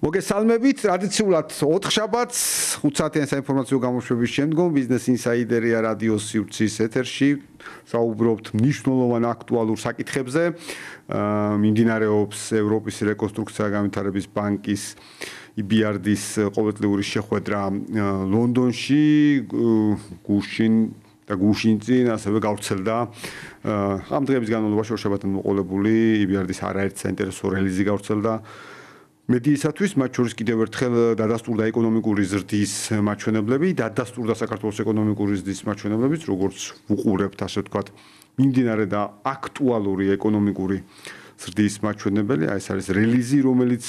მოგესალმებით, ტრადიციულად 4 შაბათს 5 საათიან საინფორმაციო გამოშვების შემდგომ ბიზნეს ინსაიდერია რადიო სივრცის ეთერში საუბრობთ მნიშვნელოვან აქტუალურ საკითხებზე. მიმდინარეობს ევროპის რეკონსტრუქცია და განვითარების ბანკის EBRD-ის ყოველწლიური შეხვედრა ლონდონში, გუშინწინ ასევე გავრცელდა ამ დღეების განმავლობაში 2 შაბათთან მოყოლებული EBRD-ის არაერთი საინტერესო რელიზი გავრცელდა. მედიისათვის მათ შორის კიდევ ერთხელ დადასტურდა ეკონომიკური ზრდის მაჩვენებლები, დადასტურდა საქართველოს ეკონომიკური ზრდის მაჩვენებლებიც, როგორც ვუყურებთ, ასე ვთქვათ, მიმდინარე და აქტუალური ეკონომიკური ზრდის მაჩვენებელი, ეს არის რელიზი, რომელიც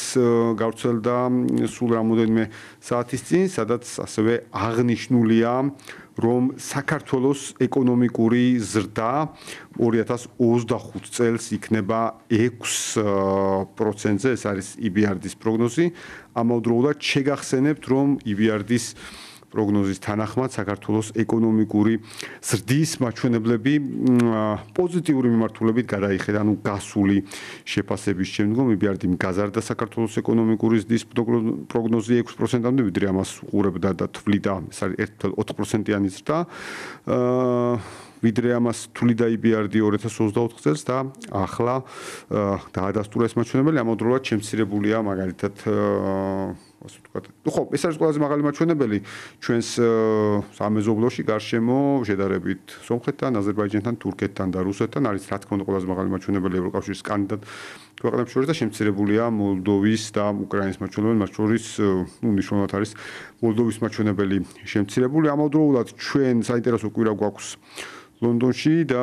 გავრცელდა სულ რამოდენიმე საათის წინ, სადაც ასევე აღნიშნულია, რომ საქართველოს ეკონომიკური ზრდა 2025 წელს იქნება 6%-ზე, ეს არის EBRD-ის პროგნოზი. ამავდროულად შეგახსენებთ, რომ EBRD-ის პროგნოზის თანახმად საქართველოს ეკონომიკური ზრდის მაჩვენებლები პოზიტიური მიმართულებით გადაიხედა, ანუ გასული შეფასების შემდგომ EBRD-მ გაზარდა საქართველოს ეკონომიკური ზრდის პროგნოზი 6%-მდე, ვიდრე ამას უყურებდა და თვლიდა, ეს არის 1.4%-იანი ზრდა. ვიდრე ამას თვლიდა EBRD 2024 წელს და ახლა დაადასტურა ეს მაჩვენებელი, ამავდროულად შემცირებულია მაგალითად ასე ვთქვათ. ხო, ეს არის ყველაზე მაღალი მაჩვენებელი ჩვენს სამეზობლოში გარშემო შედარებით სომხეთთან, აზერბაიჯანთან, თურქეთთან და რუსეთთან არის რა თქმა უნდა ყველაზე მაღალი მაჩვენებელი ევროკავშირის კანდიდატ ქვეყნებს შორის და შემცირებულია მოლდოვის და უკრაინის მაჩვენებელი, მათ შორის მნიშვნელოვნად არის მოლდოვის მაჩვენებელი შემცირებული. ამავდროულად ჩვენ საინტერესო კვირა გვაქვს ლონდონში და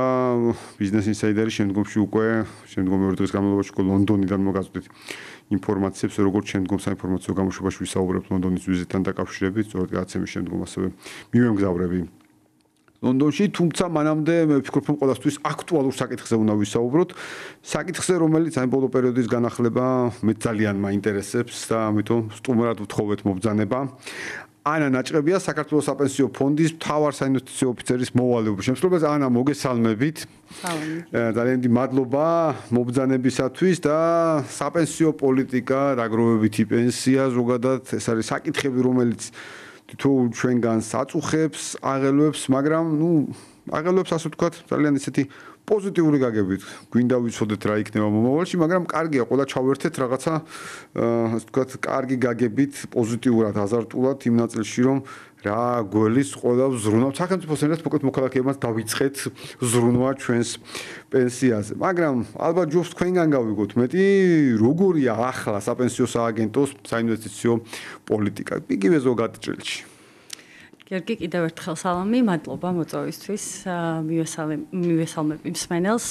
ბიზნეს ინსაიდერი შემდგომში უკვე შემდგომი 2 დღის განმავლობაში უკვე ლონდონიდან მოგაწვდით ინფორმაციებს, როგორც შემდგომ საინფორმაციო გამოშვებაში ვისაუბრებთ ლონდონის ვიზიტთან დაკავშირებით, სწორედ გადაცემის შემდგომ ასევე მივემგზავრები ლონდონში, თუმცა მანამდე მე ვფიქრობ, რომ ყველასთვის აქტუალურ საკითხზე უნდა ვისაუბროთ. საკითხზე, რომელიც აი ბოლო პერიოდის განახლება მე ძალიან მაინტერესებს და ამიტომ სტუმრად ვთხოვეთ მობრძანება. ანა ნაჭყებია საქართველოს საპენსიო ფონდის მთავარ საინვესტიციო ოფიცერის მოვალეობის შემსრულებელს. ანა, მოგესალმებით. ძალიან დიდი მადლობა მობრძანებისათვის და საპენსიო პოლიტიკა, დაგროვებითი პენსია, ზოგადად ეს არის საკითხები, რომელიც თითოეულ ჩვენგანს აწუხებს, აღელვებს, მაგრამ აღელვებს ასე ვთქვათ, ძალიან ისეთი პოზიტიური გაგებით. გვინდა ვიცოდეთ რა იქნება მომავალში, მაგრამ კარგია, ყველა ჩავერთეთ რაღაცა ასე ვთქვათ, კარგი გაგებით, პოზიტიურად, აზარტულად იმ ნაწილში, რომ რა გველის ყოლავს ზრუნავთ სახელმწიფოს ენად მოკლედ მოქალაქეებმაც დავიწყეთ ზრუნვა ჩვენს პენსიაზე. მაგრამ ალბათ ჯობს თქვენგან გავიგოთ მეტი, როგორია ახლა საპენსიო სააგენტოს საინვესტიციო პოლიტიკა. იგივე ზოგად ჭრილში. გიორგი, კიდევ ერთხელ სალამი, მადლობა მოწვევისთვის, მივესალმები მსმენელს.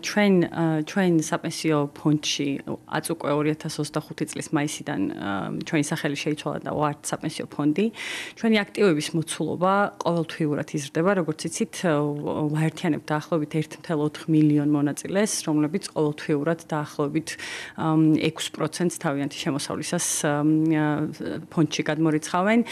ჩვენ საპენსიო ფონდში აწ უკვე 2025 წლის მაისიდან ჩვენი სახელი შეიცვალა და ვართ საპენსიო ფონდი. ჩვენი აქტივების მოცულობა ყოველთვიურად იზრდება, როგორც იცით, ვაერთიანებთ დაახლოებით 1.4 მილიონ მონაწილეს, რომლებიც ყოველთვიურად დაახლოებით 6%-ს თავიანთი შემოსავლისას ფონდში გადმორიცხავენ.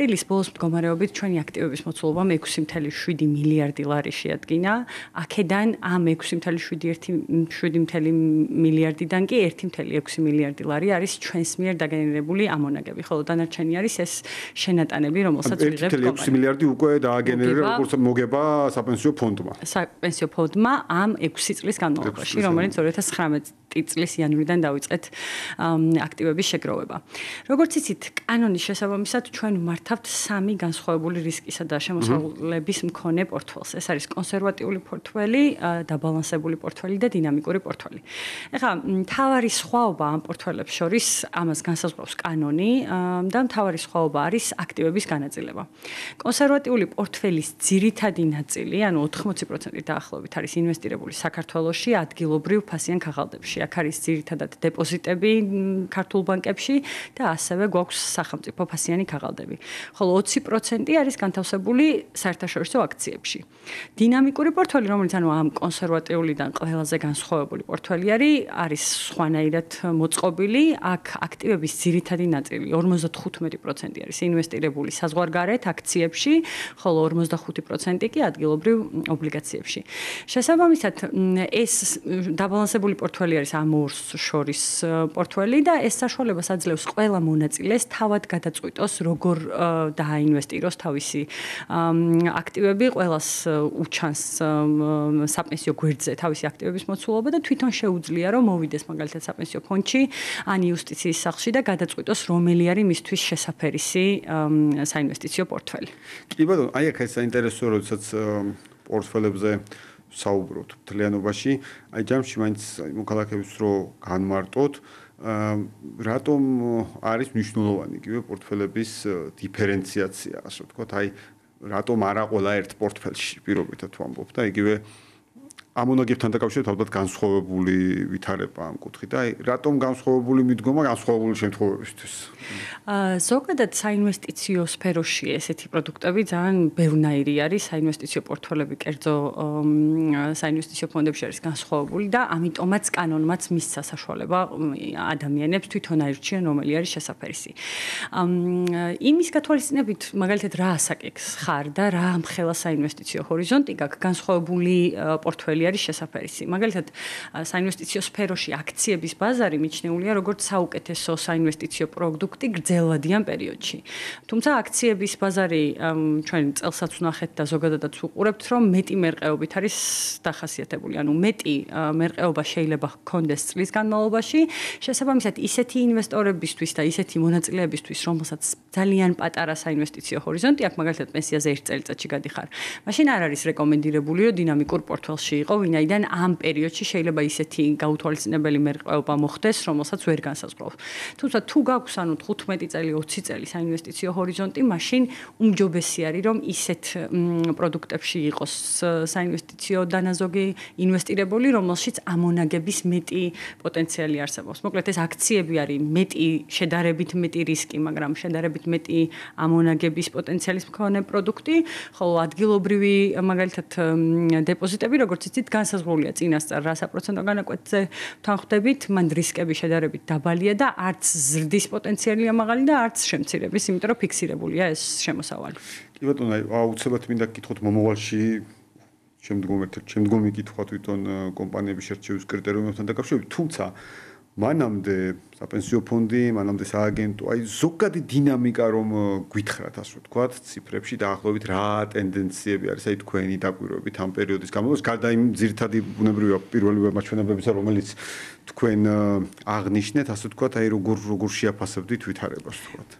აპრილის ბოლოს მდგომარეობით ჩვენი აქტივების მოცულობა 6.7 მილიარდი ლარი შეადგინა. აქედან ამ 6.7 მილიარდიდან კი 1.6 მილიარდი ლარი არის ჩვენს მიერ დაგენერებული ამონაგები, ხოლო დანარჩენი არის ეს შენატანები, რომელსაც ვიღებთ კომპანიამ. 1.6 მილიარდი უკვე დააგენერირა როგორც მოგება საპენსიო ფონდმა. საპენსიო ფონდმა ამ 6 წლის განმავლობაში, რომელიც 2019 წლის იანვრიდან დავიწყეთ აქტივების შეგროვება. როგორც იცით, კანონის შესაბამისად ჩვენ მართავთ 3 განსხვავებული რისკისა და შემოსავლების მქონე პორტფელს. ეს არის კონსერვატიული პორტფელი, დაბალანსებული პორტფელი და დინამიკური პორტფელი. ეხლა მთავარი სხვაობა ამ პორტფელებს შორის ამას განსაზღვრავს კანონი და მთავარი სხვაობა არის აქტივების განაწილება. კონსერვატიული პორტფელის ძირითადი ნაწილი, ანუ 80% დაახლოებით არის ინვესტირებული საქართველოში ადგილობრივ ფასიან ქაღალდებში. აქ არის ძირითადად დეპოზიტები ქართულ ბანკებში და ასევე გვაქვს სახელმწიფო ფასიანი ქაღალდები. ხოლო 20% არის განთავსებული საერთაშორისო აქციებში. დინამიკური პორტფელი, რომელიც ანუ ამ კონსერვატიულიდან ყველაზე განსხვავებული პორტფელი არის სხვანაირად მოწყობილი. აქ აქტივების ძირითადი ნაწილი 55% არის ინვესტირებული საზღვარგარეთ აქციებში, ხოლო 45% კი ადგილობრივ ობლიგაციებში. შესაბამისად, ეს დაბალანსებული პორტფელი არის ამ ორს შორის პორტფელი და ეს საშუალებას აძლევს ყველა მონაწილეს თავად გადაწყვიტოს, როგორ დააინვესტიროს თავისი აქტივები, ყველას უჩანს საპენსიო გვერდზე თავისი აქტივების მოცულობა და თვითონ შეუძლია, რომ მოვიდეს მაგალითად საპენსიო ფონდში ან იუსტიციის სახლში და გადაწყვიტოს, რომელი არის მისთვის შესაფერისი საინვესტიციო პორტფელი. კი ბატონო, აი აქ ეს საინტერესოა, როდესაც პორტფელებზე საუბრობთ მთლიანობაში, აი ჯამში მაინც მოქალაქეებს რო განმარტოთ, რატომ არის მნიშვნელოვანი იგივე პორტფელების დიფერენციაცია, ასე ვთქვათ, აი რატომ არა ყველა ერთ პორტფელში პირობითად ვამბობ და იგივე ამონაგებთან დაკავშირებით ალბათ განსხვავებული ვითარება ამ კუთხით და აი რატომ განსხვავებული მიდგომა განსხვავებული შემთხვევებისთვის. ზოგადად საინვესტიციო სფეროში ესეთი პროდუქტები ძალიან ბევრნაირი არის, საინვესტიციო პორტფელები კერძო საინვესტიციო ფონდებში არის განსხვავებული და ამიტომაც კანონმაც მისცა საშუალება ადამიანებს თვითონ აირჩიონ, რომელი არის შესაფერისი. იმის გათვალისწინებით, მაგალითად რა ასაკის ხარ და რა ამხელა საინვესტიციო ჰორიზონტი გაქვს, განსხვავებული პორტფელი არის შესაფერისი. მაგალითად, საინვესტიციო სფეროში აქციების ბაზარი მიჩნეულია როგორც საუკეთესო საინვესტიციო პროდუქტი გრძელვადიან პერიოდში. თუმცა აქციების ბაზარი ჩვენ წელსაც ვნახეთ და ზოგადადაც ვუყურებთ, რომ მეტი მერყეობით არის დახასიათებული. ანუ მეტი მერყეობა შეიძლება ჰქონდეს წლის განმავლობაში, შესაბამისად ისეთი ინვესტორებისთვის და ისეთი მონაწილეებისთვის, რომელსაც ძალიან პატარა საინვესტიციო ჰორიზონტი აქვს, მაგალითად პენსიაზე 1 წელიწადში გადიხარ. მაშინ არ არის რეკომენდირებული, რომ დინამიკურ პორტფელში იყო, ვინაიდან ამ პერიოდში შეიძლება ისეთი გაუთვალისწინებელი მერყეობა მოხდეს, რომელსაც ვერ განსაზღვრავ. თუმცა თუ გაქვს ანუ 15 წელი, 20 წელი საინვესტიციო ჰორიზონტი, მაშინ უმჯობესი არის, რომ ისეთ პროდუქტებში იყოს საინვესტიციო დანაზოგი ინვესტირებული, რომელშიც ამონაგების მეტი პოტენციალი არსებობს. მოკლედ ეს აქციები არის მეტი შედარებით მეტი რისკი, მაგრამ შედარებით მეტი ამონაგების პოტენციალის მქონე პროდუქტი, ხოლო ადგილობრივი მაგალითად დეპოზიტები, როგორც იცით, განსაზღვრულია წინასწარ რა საპროცენტო განაკვეთზე თანხმდებით, მან რისკები შედარებით დაბალია და არც ზრდის პოტენციალია მაღალი და არც შემცირების, იმიტომ რომ ფიქსირებულია ეს შემოსავალი. კი ბატონო, აუცილებლად მინდა გკითხოთ მომავალში შემდგომი კითხვა თვითონ კომპანიების შერჩევის კრიტერიუმებთან დაკავშირებით, თუმცა მანამდე საპენსიო ფონდი, მანამდე სააგენტო, აი ზოგადი დინამიკა რომ გვითხრათ, ასე ვთქვათ, ციფრებში დაახლოებით რა ტენდენციები არის, აი თქვენი დაკვირვებით ამ პერიოდის განმავლობაში, გარდა იმ ძირითადი ბუნებრივია პირველი მაჩვენებებისა, რომელიც თქვენ აღნიშნეთ, ასე ვთქვათ, აი როგორ შეაფასებდით ვითარებას, ვთქვათ.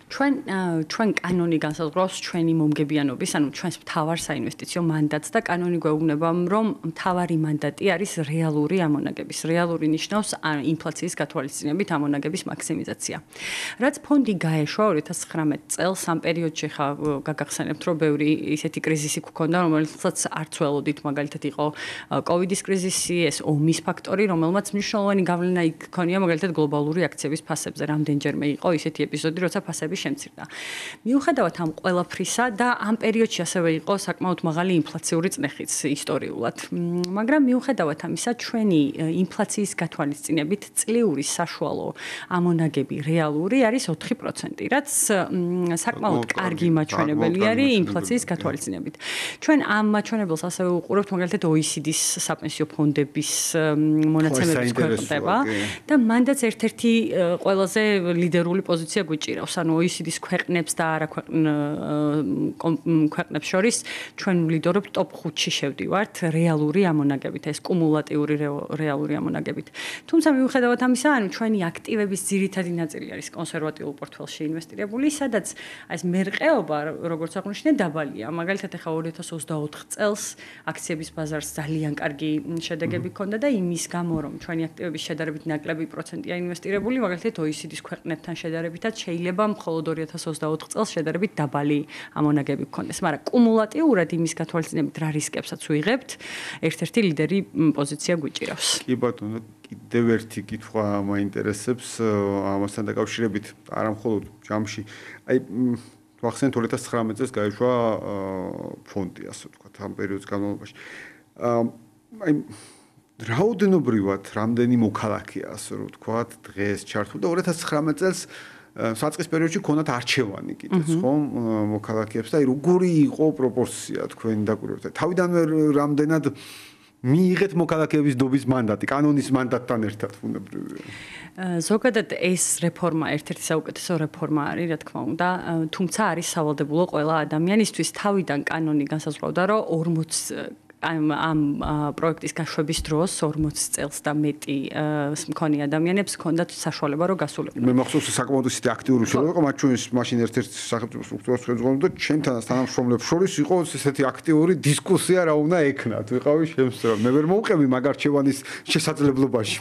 ჩვენ კანონი განსაზღვრავს ჩვენი მომგებიანობის, ანუ ჩვენს მთავარ საინვესტიციო მანდატს და კანონი გვეუბნება, რომ მთავარი მანდატი არის რეალური ამონაგების. რეალური ნიშნავს ინფლაციის გათვალისწინებით ამონაგების მაქსიმიზაცია. რაც ფონდი გაეშვა 2019 წელს, ამ პერიოდში ხა გაგახსენებთ, რომ ბევრი ისეთი კრიზისი გქონდა, რომელსაც არც ველოდით, მაგალითად იყო კოვიდის კრიზისი, ეს ომის ფაქტორი, რომელმაც მნიშვნელოვანი გავლენა იქონია მაგალითად გლობალური აქციების ფასებზე. რამდენჯერმე იყო ისეთი ეპიზოდი, როცა ფასები შემცირდა. მიუხედავად ამ ყველაფრისა და ამ პერიოდში ასევე იყო საკმაოდ მაღალი ინფლაციური წნეხიც ისტორიულად. მაგრამ მიუხედავად ამისა, ჩვენი ინფლაციის გათვალისწინებით წლიური საშუალო ამონაგები რეალური არის 4%, რაც საკმაოდ კარგი მაჩვენებელი არის ინფლაციის გათვალისწინებით. ჩვენ ამ მაჩვენებელს ასევე უყურებთ მაგალითად OECD-ის საპენსიო ფონდების მონაცემების ქვეყნდება და მანდაც ერთ-ერთი ყველაზე ლიდერული პოზიცია გვიჭირავს. ანუ OECD-ის ქვეყნებს და არა ქვეყნებს შორის ჩვენ ვლიდორობთ ტოპ 5-ში შევდივართ რეალური ამონაგებით, ეს კუმულატიური რეალური ამონაგებით. თუმცა მიუხედავად ამისა, ანუ ჩვენი აქტივების ძირითადი ნაწილი არის კონსერვატიულ პორტფელში ინვესტირებული, სადაც ეს მერყეობა, როგორც აღნიშნე, დაბალია. მაგალითად, ახლა 2024 წელს აქციების ბაზარს ძალიან კარგი შედეგები ჰქონდა და იმის გამო, რომ ჩვენი აქტივების შედარებით ნაკლები პროცენტია ინვესტირებული, მაგალითად OECD-ის ქვეყნებთან შედარებითაც შეიძლება მხოლოდ 2024 წელს შედარებით დაბალი ამონაგები გქონდეს, მაგრამ კუმულატიურად იმის გათვალისწინებით რა რისკებსაც ვიღებთ, ერთ-ერთი ლიდერი პოზიცია გვიჭირავს. კი ბატონო, კიდევ ერთი კითხვა მაინტერესებს ამასთან დაკავშირებით, არა მხოლოდ ჯამში. აი ვახსენეთ 2019 წელს გაიშვა ფონდი, ასე ვთქვათ, ამ პერიოდის განმავლობაში. აი რაოდენობრივად რამდენი მოქალაქეა, ასე ვთქვათ, დღეს ჩართულ და 2019 წელს საწყის პერიოდში ქონათ არჩევანი კიდეც, ხომ, მოქალაქეებს და აი როგორი იყო პროპორცია თქვენი დაკვირვებით. თავიდანვე რამდენად მიიღეთ მოქალაქეების დობის მანდატი, კანონის მანდატთან ერთად ბუნებრივია. ზოგადად ეს რეფორმა ერთ-ერთი საუკეთესო რეფორმა არის, რა თქმა უნდა, თუმცა არის სავალდებულო ყველა ადამიანისთვის თავიდან კანონი განსაზღვრავდა, რომ 40 ამ პროექტის გაშვების დროს 40 წელს და მეტი მქონე ადამიანებს ჰქონდათ საშუალება რომ გასულიყვნენ. მე მახსოვს საკმაოდ ისეთი აქტიური შრომა იყო, მათ შორის მაშინ ერთ-ერთ სახელმწიფო სტრუქტურას ხელმძღვანელი და ჩემთან თანამშრომლებს შორის იყო ესეთი აქტიური დისკუსია რა უნდა ექნათ. ვიყავი შემსწრა. მე ვერ მოვყევი მაგ არჩევანის შესაძლებლობაში.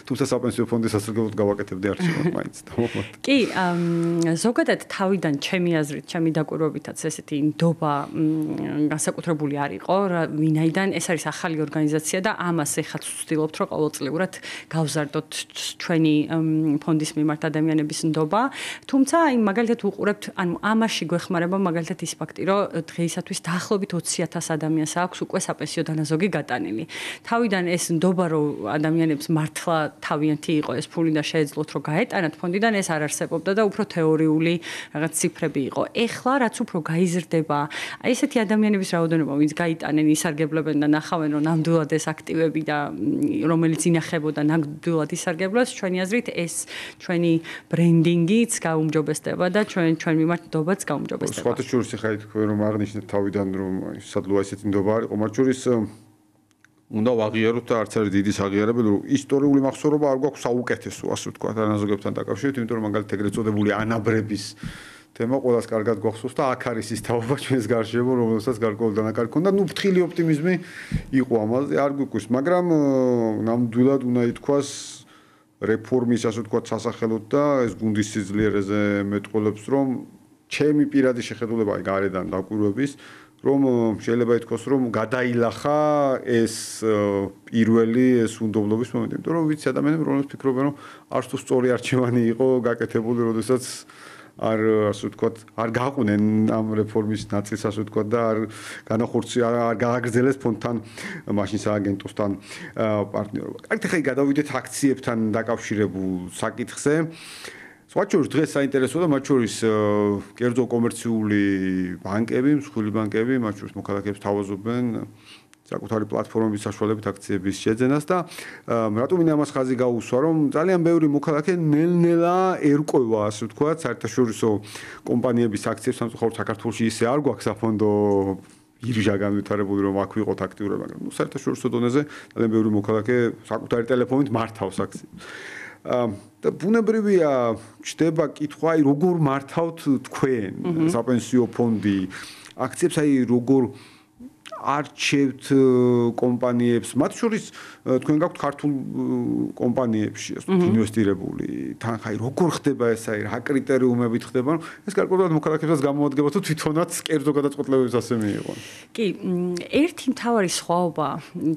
თუმცა საპენსიო ფონდის სასარგებლოდ გავაკეთებდი არჩევანს მაინც და მომად. კი, ზოგადად თავიდან ჩემი აზრით, ჩემი დაკვირვებითაც ესეთი ნდობა განსაკუთრებული არ იყო, ვინაიდან ეს არის ახალი ორგანიზაცია და ამას ეხაც ვცდილობთ, რომ ყოველწლიურად გავზარდოთ ჩვენი ფონდის მიმართ ადამიანების ნდობა. თუმცა, აი მაგალითად უყურებთ, ანუ ამაში გვეხმარება მაგალითად ის ფაქტი, რომ დღეისათვის დაახლოებით 20,000 ადამიანს აქვს უკვე საპენსიო დანაზოგი გატანილი. თავიდან ეს ნდობა, რომ ადამიანებს მართლა თავიანთი იყო ეს ფული და შეეძლოთ, რომ გაეტანათ ფონდიდან, ეს არ არსებობდა და უფრო თეორიული რაღაც ციფრები იყო. ეხლა რაც უფრო გაიზრდება, აი ესეთი ადამიანების რაოდენობა, ვინც გაიტანენ ისარგებლებენ და ნახავენ რომ ნამდვილად ეს აქტივები და რომელიც ინახებოდა ნამდვილად ისარგებლებს ჩვენი აზრით ეს ჩვენი ბრენდინგიც გაუმჯობესდება და ჩვენ მიმართ ნდობაც გაუმჯობესდება. სხვათა შორის ხა თქვენ რომ აღნიშნეთ თავიდან რომ სადლოა ესეთი ნდობა არის, მათ შორის უნდა ვაღიაროთ და არც არის დიდი საღიარებელი რომ ისტორიული მახსოვრობა არ გვაქვს საუკეთესო ასე ვთქვათ ანაზოგებთან დაკავშირებით, იმიტომ რომ მაგალითად ეგრეთ წოდებული ანაბრების თემა ყველას კარგად გვახსოვს და აქ არის ის თაობა ჩვენს გარშემო, რომელსაც გარკვეული დანაკარგი ქონდა. ნუ ფრთხილი ოპტიმიზმი იყო ამაზე, არ გვიკვირს, მაგრამ ნამდვილად უნდა ითქვას რეფორმის ასე ვთქვათ სასახელოდ და ეს გუნდის სიძლიერეზე მეტყოლებს, რომ ჩემი პირადი შეხედულება აი გარედან დაკვირვების, რომ შეიძლება ითქვას, რომ გადაილახა ეს პირველი ეს უნდობლობის მომენტი, იმიტომ რომ ვიცი ადამიანები რომლებიც ფიქრობენ, რომ არც თუ სწორი არჩევანი იყო გაკეთებული, როდესაც არ ასე ვთქვათ, არ გაყვნენ ამ რეფორმის ნაწილს ასე ვთქვათ და არ არ გააგრძელეს ფონდთან მაშინ სააგენტოსთან პარტნიორობა. კარგით, ახლა გადავიდეთ აქციებთან დაკავშირებულ საკითხზე. სხვა შორის დღეს საინტერესოა და მათ შორის კერძო კომერციული ბანკები, მსხვილი ბანკები, მათ შორის მოქალაქეებს თავაზობენ საკუთარი პლატფორმების საშუალებით აქციების შეძენას და რატომ მინდა ამას ხაზი გაუსვა, რომ ძალიან ბევრი მოქალაქე ნელ-ნელა ერკვევა, ასე ვთქვათ, საერთაშორისო კომპანიების აქციებს, სამწუხაროდ საქართველოში ისე არ გვაქვს საფონდო ირჟა განვითარებული, რომ აქ ვიყოთ აქტიური, მაგრამ საერთაშორისო დონეზე ძალიან ბევრი მოქალაქე საკუთარი ტელეფონით მართავს აქციებს. და ბუნებრივია ჩდება კითხვა, აი როგორ მართავთ თქვენ საპენსიო ფონდი აქციებს, აი როგორ არჩევთ კომპანიებს, მათ შორის თქვენ გაქვთ ქართულ კომპანიებში ასე ინვესტირებული. თან ხაი როგორ ხდება ეს, აი რა კრიტერიუმებით ხდება, რომ ეს გარკვეულად მოქალაქეებსაც გამოადგება თუ თვითონაც კერძო გადაწყვეტილებებს ასე მიიღონ. კი, ერთი მთავარი სხვაობა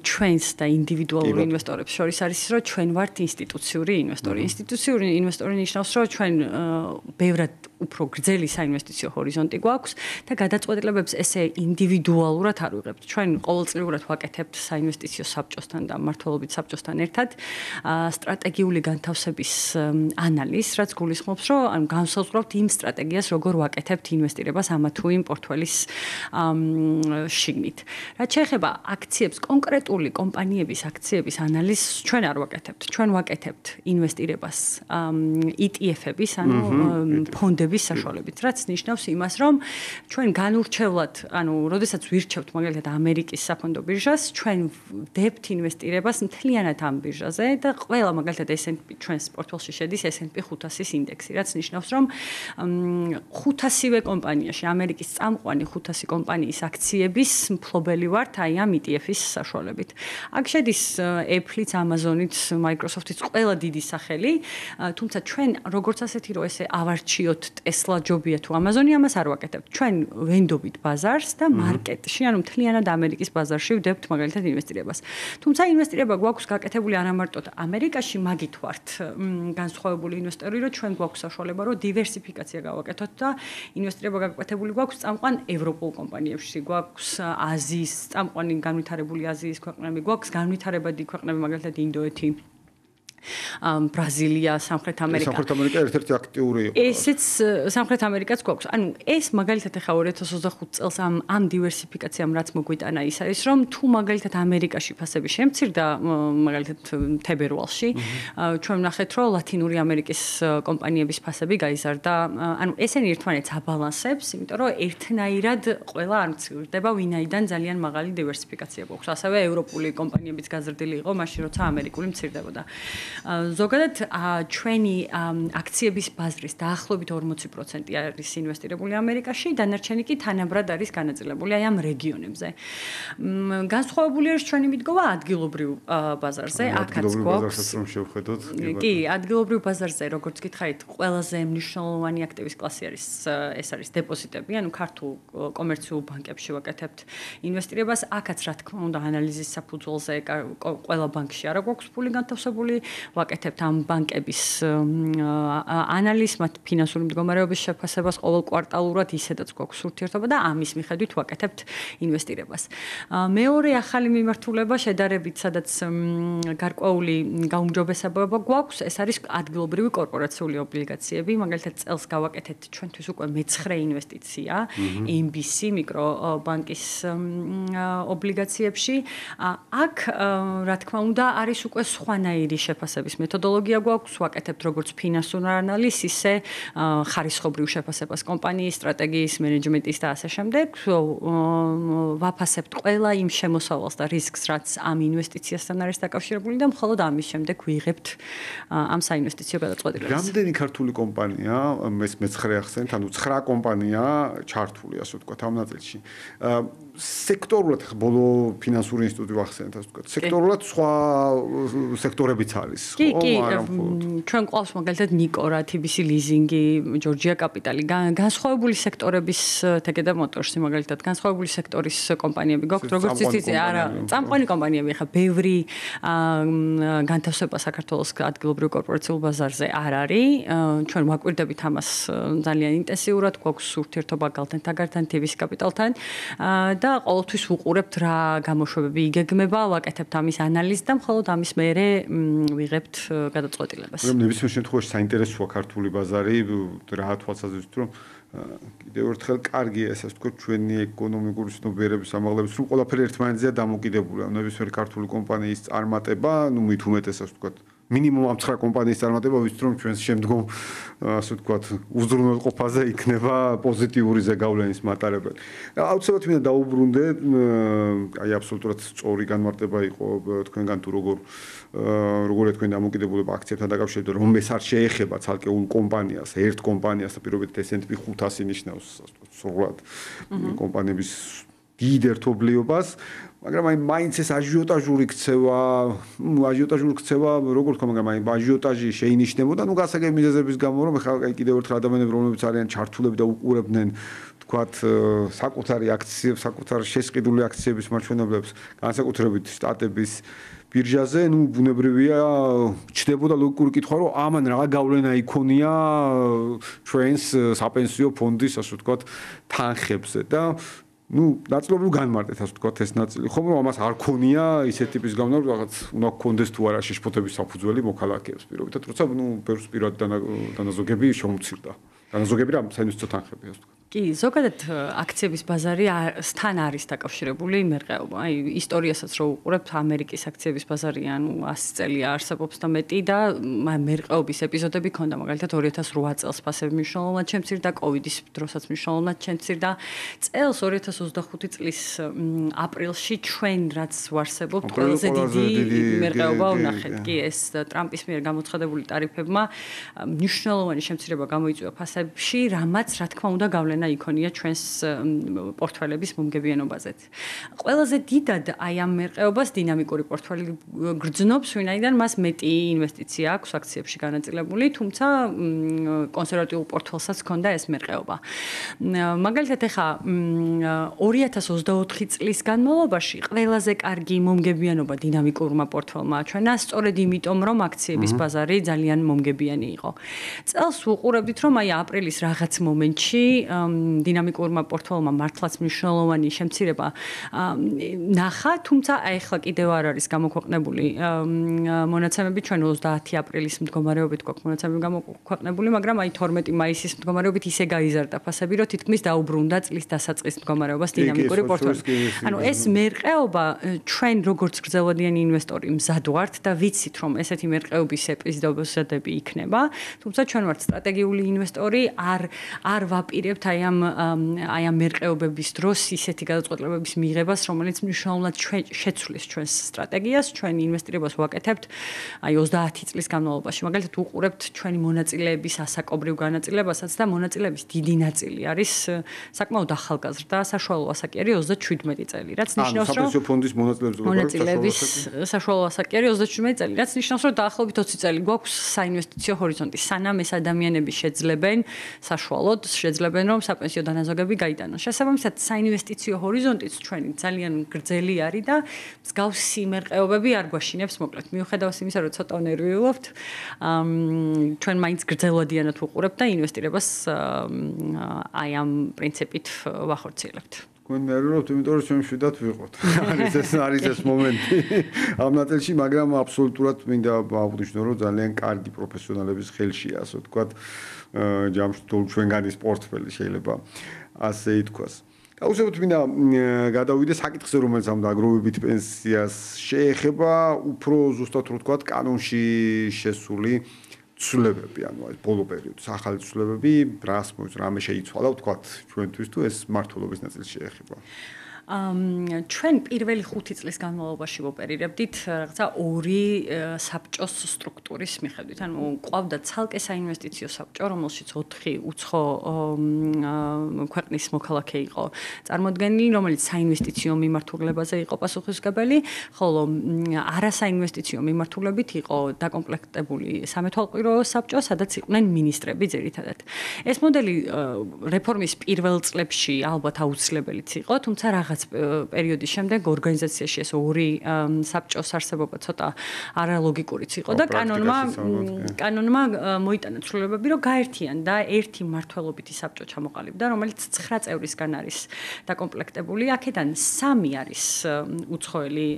ჩვენს და ინდივიდუალურ ინვესტორებს შორის არის ის, რომ ჩვენ ვართ ინსტიტუციური ინვესტორი. ინსტიტუციური ინვესტორი ნიშნავს, რომ ჩვენ ბევრად უფრო გრძელი საინვესტიციო ჰორიზონტი გვაქვს და გადაწყვეტილებებს ესე ინდივიდუალურად არ ვიღებთ. ჩვენ ყოველწლიურად ვაკეთებთ საინვესტიციო საბჭოსთან და მმართველობით საბჭოსთან ერთად სტრატეგიული განთავსების ანალიზს, რაც გულისხმობს, რომ განსაზღვრავთ იმ სტრატეგიას, როგორ ვაკეთებთ ინვესტირებას ამა თუ იმ პორტფელის შიგნით. რაც შეეხება აქციებს, კონკრეტული კომპანიების აქციების ანალიზს ჩვენ არ ვაკეთებთ. ჩვენ ვაკეთებთ ინვესტირებას ETF-ების, ანუ ფონდების საშუალებით, რაც ნიშნავს იმას, რომ ჩვენ განურჩევლად, ანუ როდესაც ვირჩევთ მაგალითად ამერიკის საფონდო ბირჟას, ჩვენ ვდებთ ინვესტირებას მთლიანად ამ ბირჟაზე და ყველა მაგალითად S&P ჩვენს პორტფელში შედის S&P 500-ის ინდექსი, რაც ნიშნავს, რომ 500-ვე კომპანიაში, ამერიკის წამყვანი 500 კომპანიის აქციების მფლობელი ვართ აი ამ ETF-ის საშუალებით. აქ შედის Apple-იც, Amazon-იც, Microsoft-იც ყველა დიდი სახელი, თუმცა ჩვენ როგორც ასეთი რომ ესე ავარჩიოთ Tesla ჯობია თუ Amazon-ი ამას არ ვაკეთებთ. ჩვენ ვენდობით ბაზარს და მარკეტში, ანუ მთლიანად ამერიკის ბაზარში ვდებთ მაგალითად ინვესტირებას. თუმცა ინვესტირება გვაქვს გაკეთებული არა მარტო ამერიკაში, მაგით ვართ განსხვავებული ინვესტორი, რომ ჩვენ გვაქვს საშუალება, რომ დივერსიფიკაცია გავაკეთოთ და ინვესტირება გაკეთებული გვაქვს წამყვან ევროპულ კომპანიებში, გვაქვს აზიის წამყვანი განვითარებული აზიის ქვეყნები, გვაქვს განვითარებადი ქვეყნები, მაგალითად ინდოეთი, ბრაზილია, სამხრეთ ამერიკა. სამხრეთ ამერიკა ერთ-ერთი აქტიური იყო. ესეც სამხრეთ ამერიკაც გვაქვს. ანუ ეს მაგალითად ახლა 2025 წელს ამ დივერსიფიკაციამ რაც მოგვიტანა ის არის, რომ თუ მაგალითად ამერიკაში ფასები შემცირდა, მაგალითად თებერვალში, ჩვენ ვნახეთ, რომ ლათინური ამერიკის კომპანიების ფასები გაიზარდა. ანუ ესენი ერთმანეთს აბალანსებს, იმიტომ რომ ერთნაირად ყველა არ მცირდება, ვინაიდან ძალიან მაღალი დივერსიფიკაცია გვაქვს. ასევე ევროპული კომპანიებიც გაზრდილი იყო, მაშინ როცა ამერიკული მცირდებოდა. ზოგადად ჩვენი აქციების ბაზრის დაახლოებით 40% არის ინვესტირებული ამერიკაში, დანარჩენი კი თანაბრად არის განაწილებული აი ამ რეგიონებზე. განსხვავებული არის ჩვენი მიდგომა ადგილობრივ ბაზარზე, აქაც გვაქვს. კი, ადგილობრივ ბაზარზე, როგორც გითხარით, ყველაზე მნიშვნელოვანი აქტივის კლასი არის ეს არის დეპოზიტები, ანუ ქართულ კომერციულ ბანკებში ვაკეთებთ ინვესტირებას. აქაც რა თქმა უნდა ანალიზის საფუძველზე ყველა ბანკში არა გვაქვს ფული განთავსებული. ვაკეთებთ ამ ბანკების ანალიზს, მათ ფინანსური მდგომარეობის შეფასებას ყოველ კვარტალურად, ისედაც გვაქვს ურთიერთობა და ამის მიხედვით ვაკეთებთ ინვესტირებას. მეორე ახალი მიმართულება შედარებით, სადაც გარკვეული გაუმჯობესება გვაქვს, ეს არის ადგილობრივი კორპორაციული ობლიგაციები. მაგალითად, წელს გავაკეთეთ ჩვენთვის უკვე მე-9 ინვესტიცია MBC მიკრობანკის ობლიგაციებში. აქ რა თქმა უნდა არის უკვე სხვანაირი შეფასების მეთოდოლოგია გვაქვს, ვაკეთებთ როგორც ფინანსურ ანალიზს, ისე ხარისხობრივ შეფასებას კომპანიის სტრატეგიის, მენეჯმენტის და ასე შემდეგ. ვაფასებთ ყველა იმ შემოსავალს და რისკს, რაც ამ ინვესტიციასთან არის დაკავშირებული და მხოლოდ ამის შემდეგ ვიღებთ ამ საინვესტიციო გადაწყვეტილებას. რამდენი ქართული კომპანია, მე-9 ახსენეთ, ანუ 9 კომპანია ჩართული, ასე ვთქვათ, ამ ნაწილში. სექტორულად ბოლო ფინანსური ინსტიტუტი ვახსენეთ, ასე ვთქვათ. სექტორულად სხვა სექტორებიც არის. კი, ჩვენ ყავს მაგალითად ნიკორა, TBC ლიზინგი, ჯორჯია კაპიტალი, განსხვავებული სექტორების TGD Motors-ი მაგალითად, განსხვავებული სექტორის კომპანიები გვაქვს, როგორც იცით, არა, წამყვანი კომპანიები, ხა ბევრი განთავსება საქართველოს ადგილობრივ კორპორაციულ ბაზარზე არ არის. ჩვენ ვაკვირდებით ამას ძალიან ინტენსიურად, გვაქვს ურთიერთობა გალთენთაგართან, TBC კაპიტალთან და ყოველთვის ვუყურებთ რა გამოშვებები იგეგმება, ვაკეთებთ ამის ანალიზს და მხოლოდ ამის მერე ვიღებთ გადაწყვეტილებას. ნებისმიერ შემთხვევაში საინტერესოა ქართული ბაზარი, რა თვალსაზრისით რომ კიდევ ერთხელ კარგია ესე ვთქვათ ჩვენი ეკონომიკური ცნობიერების ამაღლების რომ ყველაფერი ერთმანეთზეა დამოკიდებული. ნებისმიერ ქართული კომპანიის წარმატება, ნუ მით უმეტეს ასე ვთქვათ მინიმუმ ამ 9 კომპანიის წარმატება ვიცით რომ ჩვენს შემდგომ ასე ვთქვათ უზრუნველყოფაზე იქნება პოზიტიური ზეგავლენის მატარებელი. აუცილებლად მინდა დაუბრუნდე, აი აბსოლუტურად სწორი განმარტება იყო თქვენგან თუ როგორია თქვენი დამოკიდებულება აქციებთან დაკავშირებით, რომ ეს არ შეეხება ცალკეულ კომპანიას, ერთ კომპანიას და პირობითად S&P 500 ნიშნავს სრულად კომპანიების დიდ ერთობლიობას, მაგრამ აი მაინც ეს აჟიოტაჟური ქცევა, როგორ თქვა, მაგრამ აი აჟიოტაჟი შეინიშნებოდა, ნუ გასაგები მიზეზების გამო, რომ ხალხი კიდევ ერთხელ ადამიანები, რომლებიც არიან ჩართულები და უყურებდნენ, თქვათ, საკუთარი აქციებს, საკუთარ შესყიდული აქციების მაჩვენებლებს, განსაკუთრებით შტატების ბირჟაზე, ნუ ბუნებრივია ჩნდებოდა ლოგიკური კითხვა, რომ ამან რა გავლენა იქონია ჩვენს საპენსიო ფონდის, ასე ვთქვათ, თანხებზე და ნუ ნაწილობრივ განმარტეთ, ასე ვთქვათ, ეს ნაწილი. ხომ რომ ამას არ ქონია ისეთ ტიპის გავლენა, რომ რაღაც უნდა გქონდეს თუ არა შეშფოთების საფუძველი მოქალაქეებს პირობითად, როცა ნუ ბევრს პირად დანაზოგები შემცირდა. დანაზოგები რა საინვესტიციო თანხები, ასე ვთქვათ. კი, ზოგადად აქციების ბაზარისთან არის დაკავშირებული მერყეობა. აი, ისტორიასაც რო უყურებთ, ამერიკის აქციების ბაზარი, ანუ 100 წელია არსებობს და მეტი და მერყეობის ეპიზოდები ქონდა, მაგალითად 2008 წელს ფასები მნიშვნელოვნად შემცირდა, კოვიდის დროსაც მნიშვნელოვნად შემცირდა. წელს 2025 წლის აპრილში ჩვენ რაც ვარსებობთ, ყველაზე დიდი მერყეობა ვნახეთ. კი, ეს ტრამპის მიერ გამოცხადებული ტარიფებმა მნიშვნელოვანი შემცირება გამოიწვია ფასებში, რამაც რა თქმა უნდა გავლენა გავლენა იქონია ჩვენს პორტფელების მომგებიანობაზეც. ყველაზე დიდად აი ამ მერყეობას დინამიკური პორტფელი გრძნობს, ვინაიდან მას მეტი ინვესტიცია აქვს აქციებში განაწილებული, თუმცა კონსერვატიულ პორტფელსაც ჰქონდა ეს მერყეობა. მაგალითად, ეხა 2024 წლის განმავლობაში ყველაზე კარგი მომგებიანობა დინამიკურმა პორტფელმა აჩვენა, სწორედ იმიტომ, რომ აქციების ბაზარი ძალიან მომგებიანი იყო. წელს ვუყურებდით, რომ აი აპრილის რაღაც მომენტში დინამიკურმა პორტფელმა მართლაც მნიშვნელოვანი შემცირება ნახა, თუმცა აი ახლა კიდევ არ არის გამოქვეყნებული მონაცემები, ჩვენ 30 აპრილის მდგომარეობით გვაქვს მონაცემები გამოქვეყნებული, მაგრამ აი 12 მაისის მდგომარეობით ისე გაიზარდა ფასები, რომ თითქმის დაუბრუნდა წლის დასაწყის მდგომარეობას დინამიკური პორტფელი. ანუ ეს მერყეობა ჩვენ როგორც გრძელვადიანი ინვესტორი მზად ვართ და ვიცით, რომ ესეთი მერყეობის ეპიზოდები იქნება, თუმცა ჩვენ ვართ სტრატეგიული ინვესტორი, არ ვაპირებთ აი ამ მერყეობების დროს ისეთი გადაწყვეტილებების მიღებას, რომელიც მნიშვნელოვნად შეცვლის ჩვენს სტრატეგიას, ჩვენ ინვესტირებას ვაკეთებთ აი 30 წლის განმავლობაში. მაგალითად, უყურებთ ჩვენი მონაწილეების ასაკობრივ განაწილებასაც და მონაწილეების დიდი ნაწილი არის საკმაოდ ახალგაზრდა, საშუალო ასაკი არის 37 წელი, რაც ნიშნავს, რომ საფინანსო ფონდის მონაწილეების საშუალო ასაკი არის 37 წელი, რაც ნიშნავს, რომ დაახლოებით 20 წელი გვაქვს საინვესტიციო ჰორიზონტი, სანამ ეს ადამიანები შეძლებენ საშუალოდ რომ საპენსიო დანაზოგები გაიტანონ. შესაბამისად, საინვესტიციო ჰორიზონტიც ჩვენი ძალიან გრძელი არის და მსგავსი მერყეობები არ გვაშინებს, მოკლედ. მიუხედავად იმისა, რომ ცოტა ნერვიულობთ, ჩვენ მაინც გრძელვადიანად ვუყურებთ და ინვესტირებას აი ამ პრინციპით ვახორციელებთ. თქვენ ნერვიულობთ, იმიტომ რომ ჩვენ მშვიდად ვიყოთ. არის ეს მომენტი ამ ნაწილში, მაგრამ აბსოლუტურად მინდა აღვნიშნო, რომ ძალიან კარგი პროფესიონალების ხელშია, ასე ვთქვათ, ჯამში ჩვენგანის პორტფელი შეიძლება ასე ითქვას. აუცილებლად მინდა გადავიდე საკითხზე, რომელიც ამ დაგროვებით პენსიას შეეხება, უფრო ზუსტად რო ვთქვათ, კანონში შესული ცვლილებები, ანუ ეს ბოლო პერიოდის ახალი ცვლილებები, რას მოიწ, რამე შეიცვალა, ვთქვათ, ჩვენთვის თუ ეს მართლობის ნაწილს შეეხება. ჩვენ პირველი 5 წლის განმავლობაში ვოპერირებდით რაღაცა ორი საბჭოს სტრუქტურის მიხედვით. ანუ ყავდა ცალკე საინვესტიციო საბჭო, რომელშიც 4 უცხო ქვეყნის მოქალაქე იყო წარმოდგენილი, რომელიც საინვესტიციო მიმართულებაზე იყო პასუხისმგებელი, ხოლო არასაინვესტიციო მიმართულებით იყო დაკომპლექტებული სამეთვალყურო საბჭო, სადაც იყვნენ მინისტრები ძირითადად. ეს მოდელი რეფორმის პირველ წლებში ალბათ აუცილებელიც იყო, თუმცა რაღაც პერიოდის შემდეგ ორგანიზაციაში ეს ორი საბჭოს არსებობა ცოტა არალოგიკურიც იყო და კანონმა მოიტანა ცვლილებები, რომ გაერთიანდა ერთი მმართველობითი საბჭო ჩამოყალიბდა, რომელიც 9 წევრისგან არის დაკომპლექტებული. აქედან 3 არის უცხოელი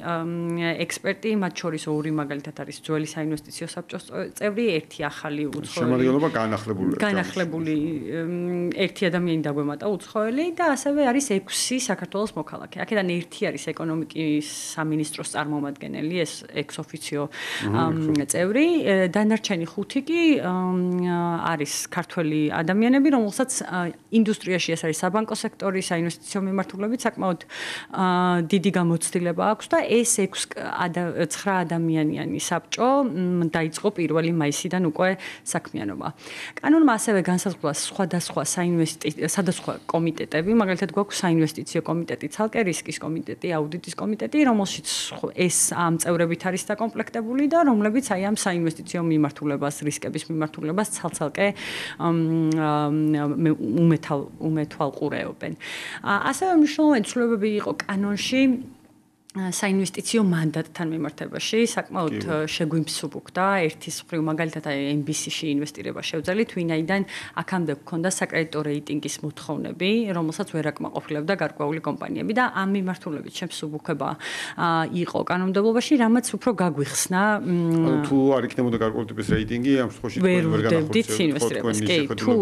ექსპერტი, მათ შორის 2 მაგალითად არის ძველი საინვესტიციო საბჭოს წევრი, 1 ახალი უცხოელი. შემადგენლობა განახლებული. ერთი ადამიანი დაგვემატა უცხოელი და ასევე არის 6 საქართველოს მოქალაქე. აქედან 1 არის ეკონომიკის სამინისტროს წარმომადგენელი, ეს ex-officio წევრი, დანარჩენი 5 კი არის ქართველი ადამიანები, რომელსაც ინდუსტრიაში ეს არის საბანკო სექტორი, საინვესტიციო მიმართულებით საკმაოდ დიდი გამოცდილება აქვს და ეს 9 ადამიანიანი საბჭო დაიწყო 1 მაისიდან უკვე საქმიანობა. კანონმა ასევე განსაზღვრა სხვადასხვა სადასხვა კომიტეტები, მაგალითად გვაქვს საინვესტიციო კომიტეტი, ცალკე რისკის კომიტეტი, აუდიტის კომიტეტი, რომელშიც ეს ამ წევრებით არის დაკომპლექტებული და რომლებიც აი ამ საინვესტიციო მიმართულებას, რისკების მიმართულებას ცალ-ცალკე უმეთვალყურეობენ. ასევე მნიშვნელოვანი ცვლილებები იყო კანონში საინვესტიციო მანდატთან მიმართებაში, საკმაოდ შეგვიმსუბუქდა ერთის მხრივ, მაგალითად MBC-ში ინვესტირება შევძელით, ვინაიდან აქამდე გქონდა საკრედიტო რეიტინგის მოთხოვნები, რომელსაც ვერ აკმაყოფილებდა გარკვეული კომპანიები და ამ მიმართულებით შემსუბუქება იყო კანონმდებლობაში, რამაც უფრო გაგვიხსნა. თუ არ იქნებოდა გარკვეული ტიპის რეიტინგი, ამ შემთხვევაში ვერ ვდებდით ინვესტირებას. კი, თუ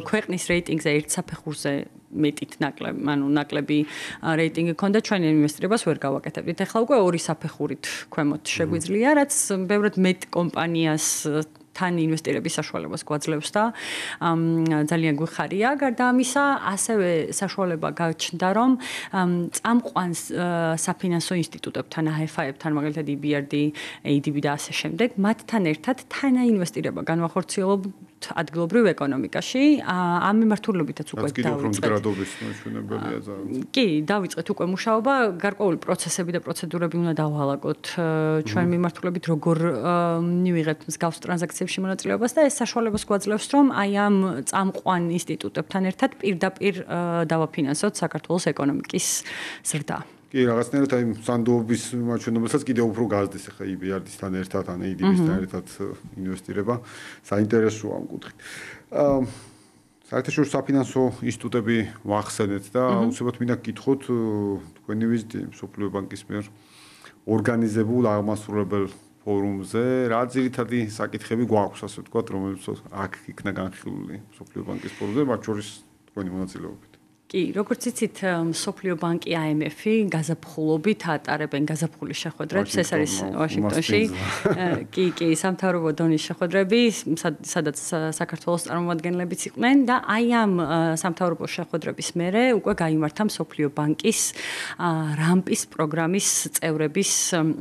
ქვეყნის რეიტინგზე ერთ საფეხურზე მეტით ნაკლები რეიტინგი ქონდა, ჩვენ ინვესტირებას ვერ გავაკეთებდით. ეხლა უკვე 2 საფეხურით ქვემოთ შეგვიძლია, რაც ბევრად მეტ კომპანიას თან ინვესტირების საშუალებას გვაძლევს და ძალიან გვიხარია. გარდა ამისა, ასევე საშუალება გაჩნდა, რომ წამყვან საფინანსო ინსტიტუტებთან, AFI-ებთან, მაგალითად EBRD, ADB და ასე შემდეგ, მათთან ერთად თანაინვესტირება განვახორციელებდით ადგილობრივ ეკონომიკაში. ამ მიმართულებითაც უკვე კი, დავიწყეთ უკვე მუშაობა, გარკვეული პროცესები და პროცედურები უნდა დავალაგოთ ჩვენ მიმართულებით, როგორ მივიღებთ მსგავს ტრანზაქციებში მონაწილეობას და ეს საშუალებას გვაძლევს, რომ აი ამ წამყვან ინსტიტუტებთან ერთად პირდაპირ დავაფინანსოთ საქართველოს ეკონომიკის ზრდა. კი, რაღაცნაირად აი სანდოობის მაჩვენებელსაც კიდევ უფრო გაზრდის ახლა EBRD-სთან ერთად, ან ADB-სთან ერთად ინვესტირება საინტერესოა ამ კუთხით. საერთაშორისო საფინანსო ინსტიტუტები ვახსენეთ და უცებად მინდა გკითხოთ თქვენი ვიზიტი მსოფლიო ბანკის მიერ ორგანიზებულ აღმასრულებელ ფორუმზე, რა ძირითადი საკითხები გვაქვს, ასე ვთქვათ, რომელიც აქ იქნა განხილული მსოფლიო ბანკის ფორუმზე, მათ შორის თქვენი მონაწილეობით. კი, როგორც იცით, მსოფლიო ბანკი IMF-ი გაზაფხულობით ატარებენ გაზაფხულის შეხვედრებს, ეს არის ვაშინგტონში. კი, სამთავრობო დონის შეხვედრები, სადაც საქართველოს წარმომადგენლებიც იყვნენ და აი ამ სამთავრობო შეხვედრების მერე უკვე გაიმართა მსოფლიო ბანკის რამპის პროგრამის წევრების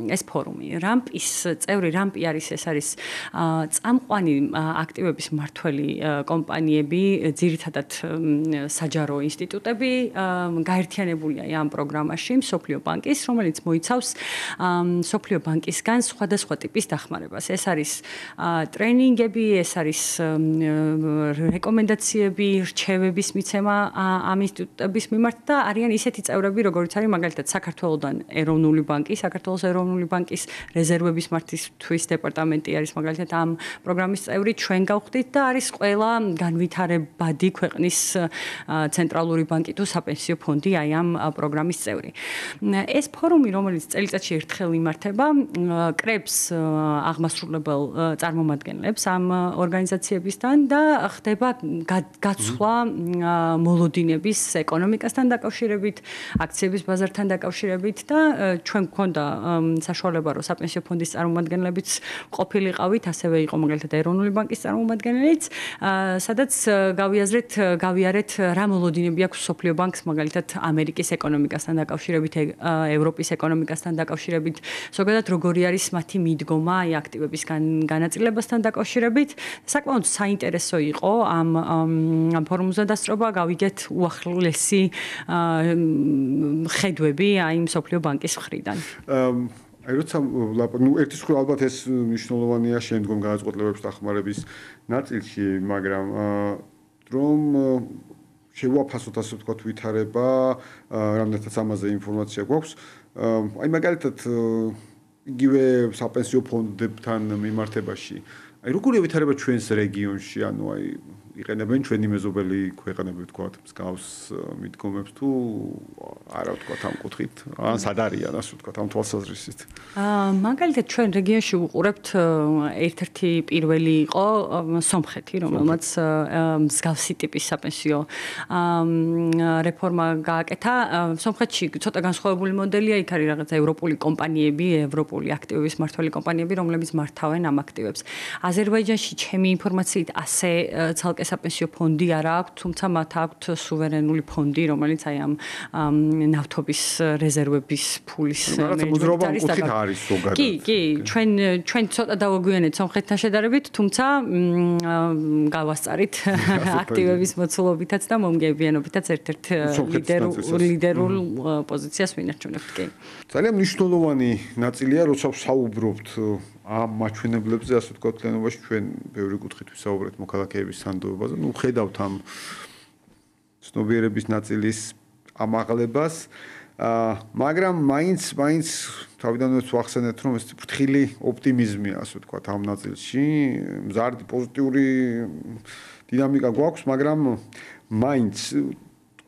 ეს ფორუმი. რამპი არის ეს არის წამყვანი აქტივების მმართველი კომპანიები, ძირითადად საჯარო ინსტიტუტები გაერთიანებულია ამ პროგრამაში მსოფლიო ბანკის, რომელიც მოიცავს მსოფლიო ბანკისგან სხვადასხვა ტიპის დახმარებას. ეს არის ტრენინგები, ეს არის რეკომენდაციები, რჩევების მიცემა ამ ინსტიტუტების მიმართ და არიან ისეთი წევრები, როგორიც არის მაგალითად საქართველოსდან ეროვნული ბანკი, საქართველოს ეროვნული ბანკის რეზერვების მართვისთვის დეპარტამენტი არის მაგალითად ამ პროგრამის წევრი, ჩვენ გავხდით და არის ყველა განვითარებადი ქვეყნის ცენტრალური ბანკი თუ საპენსიო ფონდი აი ამ პროგრამის წევრი. ეს ფორუმი, რომელიც წელიწადში ერთხელ იმართება, კრებს აღმასრულებელ წარმომადგენლებს ამ ორგანიზაციებისგან და ხდება გაცვლა მოლოდინების ეკონომიკასთან დაკავშირებით, აქციების ბაზართან დაკავშირებით და ჩვენ გვქონდა საშუალება, რომ საპენსიო ფონდის წარმომადგენლებიც ყოფილიყავით, ასევე იყო მაგალითად ეროვნული ბანკის წარმომადგენლებიც, სადაც გავიარეთ რა მოლოდინები აქვს მსოფლიო ბანკს მაგალითად ამერიკის ეკონომიკასთან დაკავშირებით, ევროპის ეკონომიკასთან დაკავშირებით, ზოგადად როგორი არის მათი მიდგომა აი აქტივების განაწილებასთან დაკავშირებით. საკმაოდ საინტერესო იყო ამ ფორუმზე დასწრობა, გავიგეთ უახლესი ხედვები აი მსოფლიო ბანკის მხრიდან. აი როცა ერთის მხრივ ალბათ ეს მნიშვნელოვანია შემდგომ გადაწყვეტილებების დახმარების ნაწილში, მაგრამ რომ შევაფასოთ ასე ვთქვათ ვითარება, რამდენადაც ამაზე ინფორმაცია გვაქვს. აი მაგალითად იგივე საპენსიო ფონდებთან მიმართებაში. აი როგორია ვითარება ჩვენს რეგიონში, ანუ აი იყენებენ ჩვენი მეზობელი ქვეყნები ვთქვათ, მსგავს მიდგომებს თუ არა ვთქვათ ამ კუთხით, ან სად არიან ასე ვთქვათ ამ თვალსაზრისით. მაგალითად ჩვენ რეგიონში ვუყურებთ ერთ-ერთი პირველი იყო სომხეთი, რომელმაც მსგავსი ტიპის საპენსიო რეფორმა გააკეთა. სომხეთში ცოტა განსხვავებული მოდელია, იქ არის რაღაც ევროპული კომპანიები, ევროპული აქტივების მმართველი კომპანიები, რომლებიც მართავენ ამ აქტივებს. აზერბაიჯანში ჩემი ინფორმაციით ასე ცალკე საპენსიო ფონდი არა აქვს, თუმცა მათ აქვთ სუვერენული ფონდი, რომელიც აი ამ ნავთობის რეზერვების ფულის მენეჯმენტი არის ზოგადად. კი, ჩვენ ცოტა დავაგვიანეთ სომხეთთან შედარებით, თუმცა გავასწარით აქტივების მოცულობითაც და მომგებიანობითაც ერთ-ერთ ლიდერულ პოზიციას ვინარჩუნებთ, კი. ძალიან მნიშვნელოვანი ნაწილია, როცა ვსაუბრობთ ამ მაჩვენებლებზე, ასე ვთქვათ, ლენობაში ჩვენ ბევრი კუთხით ვისაუბრეთ მოქალაქეების სანდოობაზე. ნუ ხედავთ ამ ცნობიერების ნაწილის ამაღლებას, მაგრამ მაინც თავიდანვე ვახსენეთ, რომ ეს ფრთხილი ოპტიმიზმია, ასე ვთქვათ, ამ ნაწილში, მზარდი პოზიტიური დინამიკა გვაქვს, მაგრამ მაინც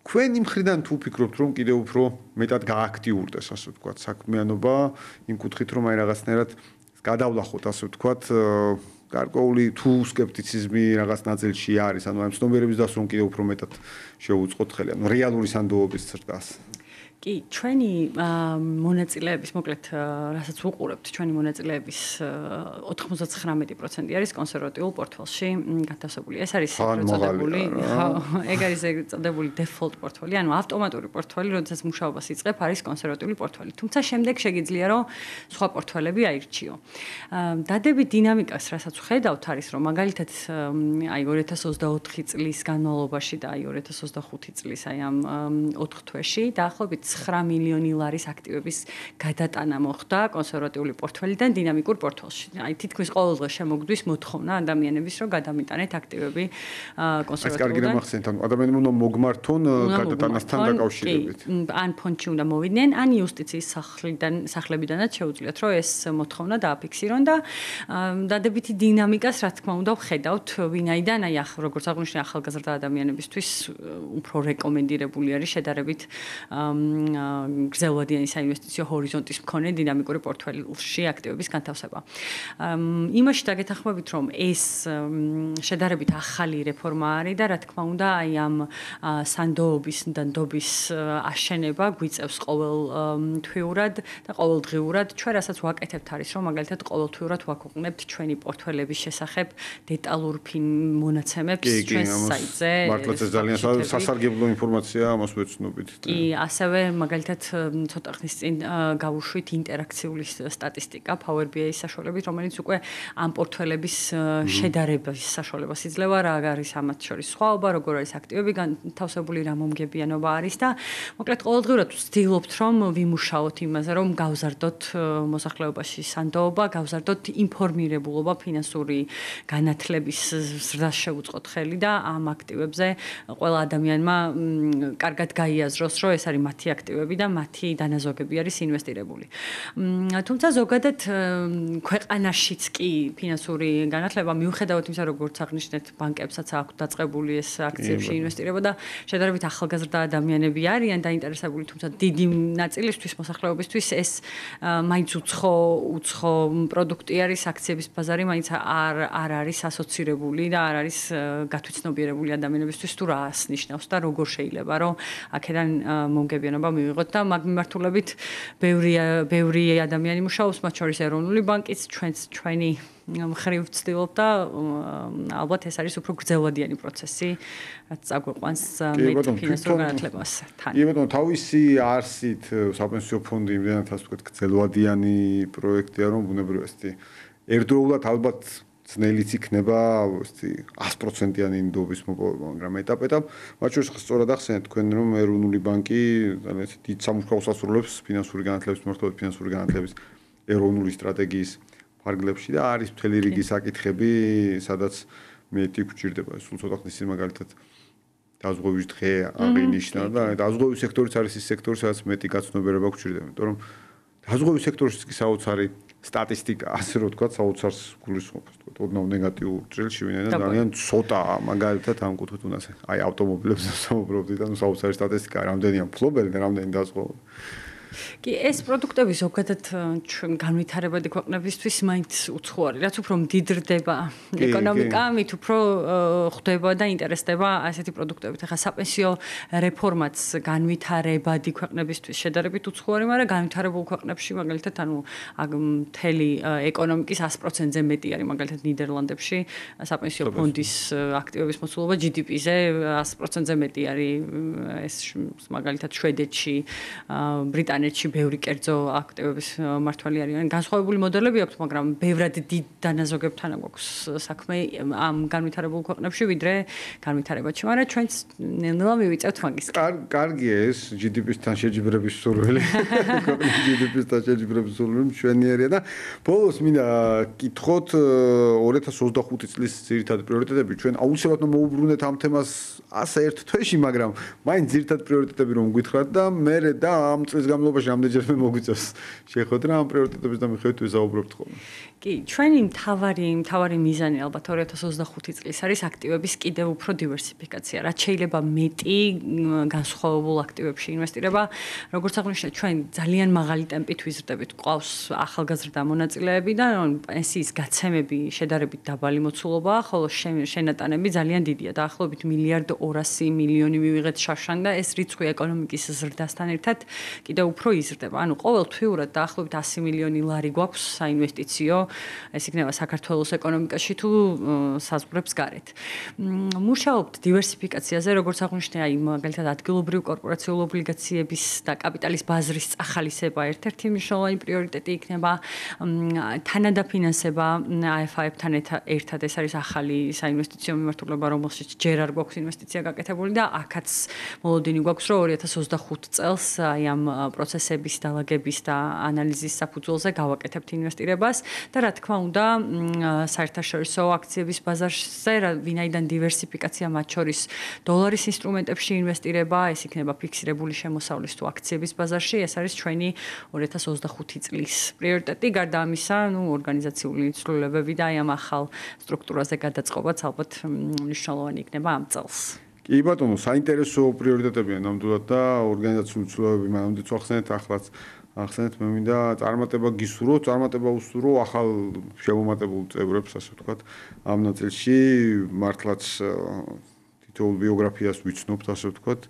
თქვენი მხრიდან თუ ვფიქრობთ, რომ კიდევ უფრო მეტად გააქტიურდეს, ასე ვთქვათ, საქმიანობა იმ კუთხით, რომ აი რაღაცნაირად გადავლახოთ, ასე ვთქვათ, გარკვეული თუ სკეპტიციზმი რაღაც ნაწილში არის, ანუ ამ ცნობიერების დასრომ კიდევ უფრო მეტად შეუწყოთ ხელი, ანუ რეალური სანდოობის ზრდას. კი, ჩვენი მონაწილეების, მოკლედ, რასაც ვუყურებთ, ჩვენი μονაწილეების 99% არის კონსერვატიულ პორტფელში განთავსებული. ეს არის წოდებული, ეგ არის წოდებული default პორტფელი, ანუ ავტომატური პორტფელი, როდესაც მუშაობას იწყებ, არის კონსერვატიული პორტფელი. თუმცა შემდეგ შეგიძლია, რომ სხვა პორტფელები აირჩიო. დადებით დინამიკას, რასაც ვხედავთ, არის, რომ მაგალითად, აი 2024 წლის განმავლობაში და აი 2025 წლის აი ამ 4 თვეში დაახლოებით 9 მილიონი ლარის აქტივების გადატანა მოხდა კონსერვატიული პორტფელიდან დინამიკურ პორტფელში. აი თითქმის ყოველ დღე შემოგვდის მოთხოვნა ადამიანების, რომ გადამიტანეთ აქტივები კონსერვატიულიდან. ეს კარგი რამახსენეთ, ანუ ადამიანები უნდა მოგმართონ გადატანასთან დაკავშირებით. ან ფონდში უნდა მოვიდნენ, ან იუსტიციის სახლებიდანაც შეუძლიათ, რომ ეს მოთხოვნა დააფიქსირონ და დადებითი დინამიკას, რა თქმა უნდა, ვხედავთ, ვინაიდან აი როგორც აღნიშნე ახალგაზრდა ადამიანებისთვის უფრო რეკომენდირებული არის შედარებით გრძელვადიანი საინვესტიციო ჰორიზონტის მქონე დინამიკური პორტფელში აქტივების განთავსება. იმაში დაგეთანხმებით, რომ ეს შედარებით ახალი რეფორმა არის და რა თქმა უნდა, აი ამ სანდოობის და ნდობის აშენება გვიწევს ყოველთვიურად და ყოველდღიურად. ჩვენ რასაც ვაკეთებთ არის, რომ მაგალითად ყოველთვიურად ვაქვეყნებთ ჩვენი პორტფელების შესახებ დეტალურ მონაცემებს ჩვენს საიტზე. მართლაც ეს ძალიან სასარგებლო ინფორმაციაა, ამას ვეცნობით. კი, ასევე მაგალითად ცოტა ხნის წინ გავუშვით ინტერაქციული სტატისტიკა Power BI-ის საშუალებით, რომელიც უკვე ამ პორტფელების შედარების საშუალებას იძლევა, რა არის ამათ შორის სხვაობა, როგორ არის აქტივები განთავსებული, რა მომგებიანობა არის და მოკლედ ყოველდღიურად ვცდილობთ, რომ ვიმუშაოთ იმაზე, რომ გავზარდოთ მოსახლეობაში სანდოობა, გავზარდოთ ინფორმირებულობა ფინანსური განათლების ზრდას შევუწყოთ ხელი და ამ აქტივებზე ყველა ადამიანმა კარგად გაიაზროს, რომ ეს არის მათი აქტივები და მათი დანაზოგები არის ინვესტირებული. თუმცა ზოგადად ქვეყანაშიც კი ფინანსური განათლება მიუხედავად იმისა, როგორც აღნიშნეთ, ბანკებსაც აქვს დაწყებული ეს აქციებში ინვესტირება და შედარებით ახალგაზრდა ადამიანები არიან დაინტერესებული, თუმცა დიდი ნაწილისთვის მოსახლეობისთვის ეს მაინც უცხო პროდუქტი არის, აქციების ბაზარი მაინც არ არის ასოცირებული და არ არის გათვითცნობიერებული ადამიანებისთვის თუ რა ნიშნავს და როგორ შეიძლება რომ აქედან მომგებიანობა მივიღოთ და მაგ მიმართულებით ბევრი ადამიანი მუშაობს, მათ შორის ეროვნული ბანკიც, ჩვენი მხრივ ვცდილობ და ალბათ ეს არის უფრო გრძელვადიანი პროცესი, რაც წაგვიყვანს მეტ ფინანსურ განათლებას თან. კი ბატონო, თავისი არსით საპენსიო ფონდი იმდენად ასე ვთქვათ გრძელვადიანი პროექტია, რომ ბუნებრივია ესეთი ერთდროულად ალბათ ძნელიც იქნება 100%-იანი ნდობის მოპოვება, მაგრამ ეტაპ-ეტაპ, მათ შორის სწორად ახსენეთ თქვენ, რომ ეროვნული ბანკი ძალიან დიდ სამუშაოს ასრულებს ფინანსური განათლების მიმართულებით, ფინანსური განათლების ეროვნული სტრატეგიის ფარგლებში და არის მთელი რიგი საკითხები, სადაც მეტი გვჭირდება. სულ ცოტა ხნის წინ მაგალითად დაზღვევის დღე აღინიშნა და დაზღვევის სექტორიც არის ის სექტორი, სადაც მეტი გაცნობიერება გვჭირდება, იმიტომ რომ დაზღვევის სექტორში კი საოცარი სტატისტიკა, ასე რომ ვთქვათ, საოცარს გულისხმობს, ვთქვათ, ოდნავ ნეგატიურ ჭრილში ვინაიდან ძალიან ცოტა მაგალითად ამ კუთხით უნდა აი ავტომობილებზე სამუბრობდით, ანუ საოცარი სტატისტიკა, რამდენია მფლობელი და რამდენი დაზღვეული. კი, ეს პროდუქტები ზოგადად ჩვენ განვითარებადი ქვეყნებისთვის მაინც უცხო არის. რაც უფრო მდიდრდება ეკონომიკა, მით უფრო ხვდება და ინტერესდება ასეთი პროდუქტებით. ახლა საპენსიო რეფორმაც განვითარებადი ქვეყნებისთვის შედარებით უცხო არის, მაგრამ განვითარებულ ქვეყნებში მაგალითად ანუ მთელი ეკონომიკის 100%-ზე მეტი არის მაგალითად ნიდერლანდებში საპენსიო ფონდის აქტივების მოცულობა GDP-ზე 100%-ზე მეტი არის ეს მაგალითად შვედეთში, ბრიტანეთში ბევრი კერძო აქტივების მმართველი არიან. განსხვავებული მოდელები აქვთ, მაგრამ ბევრად დიდ დანაზოგებთან აქვს საქმე ამ განვითარებულ ქვეყნებში, ვიდრე განვითარებაში. მაგრამ ჩვენც ნელ-ნელა მივიწევთ მაგის. კარგია ეს GDP-სთან შეჯიბრების სურვილი. ქვეყნის GDP-სთან შეჯიბრების სურვილი მშვენიერია და ბოლოს მინდა კითხოთ 2025 წლის ძირითადი პრიორიტეტები. ჩვენ აუცილებლად მოუბრუნეთ ამ თემას ასე ერთ თვეში, მაგრამ მაინც ძირითადი პრიორიტეტები რომ გითხრათ და მე და ამ წლის განმავლობაში განმავლობაში რამდენჯერმე მოგვიწევს შეხვედრა ამ პრიორიტეტების და მიხედვით ვიზაუბრებთ ხოლმე. კი, ჩვენი მთავარი მიზანი ალბათ 2025 წლის არის აქტივების კიდევ უფრო დივერსიფიკაცია, რაც შეიძლება მეტი განსხვავებულ აქტივებში ინვესტირება. როგორც აღნიშნე, ჩვენ ძალიან მაღალი ტემპით ვიზრდებით. ყავს ახალგაზრდა მონაწილეები და პენსიის გაცემები შედარებით დაბალი მოცულობაა, ხოლო შენატანები ძალიან დიდია. დაახლოებით 1.2 მილიარდი მივიღეთ შარშან და ეს რიცხვი ეკონომიკის ზრდასთან ერთად კიდევ უფრო იზრდება. ანუ ყოველთვიურად დაახლოებით 100 მილიონი ლარი გვაქვს საინვესტიციო, ეს იქნება საქართველოს ეკონომიკაში თუ საზღვრებს გარეთ. მუშაობთ დივერსიფიკაციაზე, როგორც აღნიშნე, აი მაგალითად ადგილობრივ კორპორაციულ ობლიგაციების და კაპიტალის ბაზრის წახალისება ერთ-ერთი მნიშვნელოვანი პრიორიტეტი იქნება. თანადაფინანსება AFIF-თან ერთად ეს არის ახალი საინვესტიციო მიმართულება, რომელშიც ჯერ არ გვაქვს ინვესტიცია გაკეთებული და აქაც მოლოდინი გვაქვს, რომ 2025 წელს აი ამ პროცესების დალაგების და ანალიზის საფუძველზე გავაკეთებთ ინვესტირებას და რა თქმა უნდა, საერთაშორისო აქციების ბაზარზე, ვინაიდან დივერსიფიკაცია მათ შორის დოლარის ინსტრუმენტებში ინვესტირება, ეს იქნება ფიქსირებული შემოსავლის თუ აქციების ბაზარში, ეს არის ჩვენი 2025 წლის პრიორიტეტი. გარდა ამისა, ორგანიზაციული ცვლილებები და აი ამ ახალ სტრუქტურაზე გადაწყობაც ალბათ მნიშვნელოვანი იქნება ამ წელს. კი ბატონო, საინტერესო პრიორიტეტებია ნამდვილად და ორგანიზაციული ცვლილებები მანამდე ვახსენეთ, ახლაც ახსენეთ, მე მინდა წარმატება გისურვო, წარმატება უსურვო ახალ შემომატებულ წევრებს, ასე ვთქვათ, ამ ნაწილში მართლაც თითოეულ ბიოგრაფიას ვიცნობთ, ასე ვთქვათ,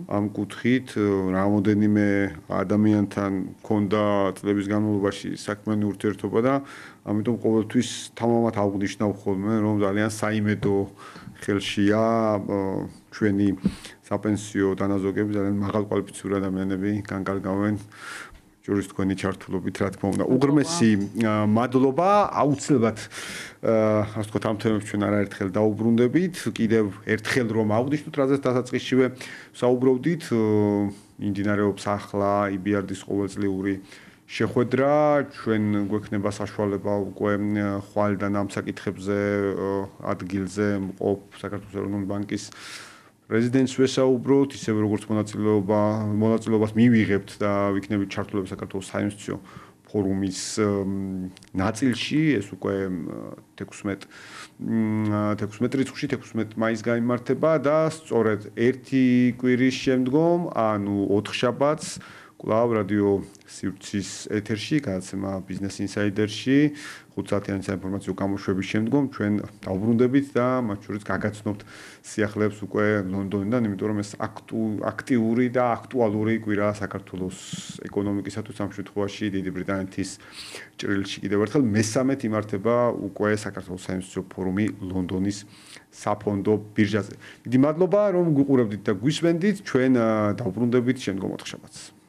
ამ კუთხით რამოდენიმე ადამიანთან მქონდა წლების განმავლობაში საქმიანი ურთიერთობა და ამიტომ ყოველთვის თამამად აღვნიშნავ ხოლმე, რომ ძალიან საიმედო ხელშია ჩვენი საპენსიო დანაზოგები, ძალიან მაღალკვალიფიციური ადამიანები განკარგავენ ჯურის თქვენი ჩართულობით, რა თქმა უნდა. უღრმესი მადლობა, აუცილებლად ასე ვთქვათ, ამ თემებს ჩვენ არაერთხელ დაუბრუნდებით. კიდევ ერთხელ რომ აღვნიშნოთ, რაზეც დასაწყისშივე საუბრობდით, იმდინარეობს ახლა EBRD-ის ყოველწლიური შეხვედრა, ჩვენ გვექნება საშუალება უკვე ხვალიდან ამ საკითხებზე ადგილზე მყოფ საქართველოს ეროვნული ბანკის პრეზიდენტს ვესაუბროთ, ისევ როგორც მონაწილეობას მივიღებთ და ვიქნებით ჩართულები საქართველოს საინვესტიციო ფორუმის ნაწილში, ეს უკვე 16 რიცხვში 16 მაისს გაიმართება და სწორედ ერთი კვირის შემდგომ, ანუ 4 შაბათს კვლავ რადიო სივრცის ეთერში, გადაცემა ბიზნეს ინსაიდერში, 5 საათიანი საინფორმაციო გამოშვების შემდგომ ჩვენ დავბრუნდებით და მათ შორის გაგაცნობთ სიახლეებს უკვე ლონდონიდან, იმიტომ რომ ეს აქტიური და აქტუალური კვირაა საქართველოს ეკონომიკისათვის ამ შემთხვევაში დიდი ბრიტანეთის ჭრილში კიდევ ერთხელ მესამედ იმართება უკვე საქართველოს საინვესტიციო ფორუმი ლონდონის საფონდო ბირჟაზე. დიდი მადლობა რომ გვიყურებდით და გვისმენდით, ჩვენ დავბრუნდებით შემდგომ 4 შაბათს.